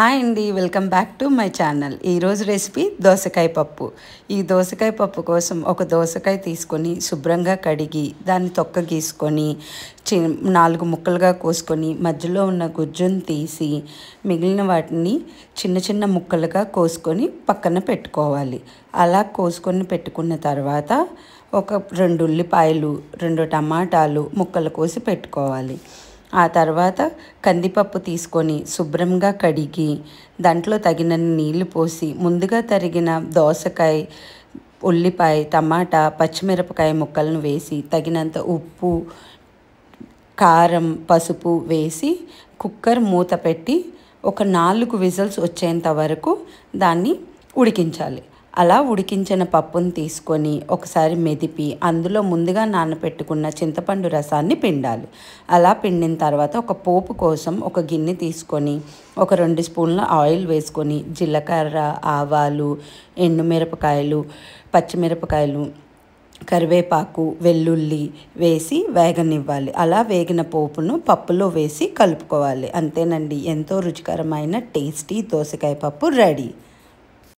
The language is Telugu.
హాయ్ అండి, welcome back to my channel. ఈరోజు రెసిపీ దోసకాయ పప్పు. ఈ దోసకాయ పప్పు కోసం ఒక దోసకాయ తీసుకొని శుభ్రంగా కడిగి దాన్ని తొక్క గీసుకొని 4 ముక్కలుగా కోసుకొని మధ్యలో ఉన్న గుజ్జును తీసి మిగిలిన వాటిని చిన్న చిన్న ముక్కలుగా కోసుకొని పక్కన పెట్టుకోవాలి. అలా కోసుకొని పెట్టుకున్న తర్వాత ఒక 2 ఉల్లిపాయలు 2 టమాటాలు ముక్కలు కోసి పెట్టుకోవాలి. ఆ తర్వాత కందిపప్పు తీసుకొని శుభ్రంగా కడిగి దాంట్లో తగినన్ని నీళ్లు పోసి ముందుగా తరిగిన దోసకాయ, ఉల్లిపాయ, టమాటా, పచ్చిమిరపకాయ ముక్కలను వేసి తగినంత ఉప్పు, కారం, పసుపు వేసి కుక్కర్ మూత పెట్టి ఒక 4 విజిల్స్ వచ్చేంత వరకు దాన్ని ఉడికించాలి. అలా ఉడికించిన పప్పును తీసుకొని ఒకసారి మెదిపి అందులో ముందుగా నానబెట్టుకున్న చింతపండు రసాన్ని పిండాలి. అలా పిండిన తర్వాత ఒక పోపు కోసం ఒక గిన్నె తీసుకొని ఒక 2 స్పూన్ల ఆయిల్ వేసుకొని జీలకర్ర, ఆవాలు, ఎండుమిరపకాయలు, పచ్చిమిరపకాయలు, కరివేపాకు, వెల్లుల్లి వేసి వేగనివ్వాలి. అలా వేగిన పోపును పప్పులో వేసి కలుపుకోవాలి. అంతేనండి, ఎంతో రుచికరమైన టేస్టీ దోసకాయ పప్పు రెడీ.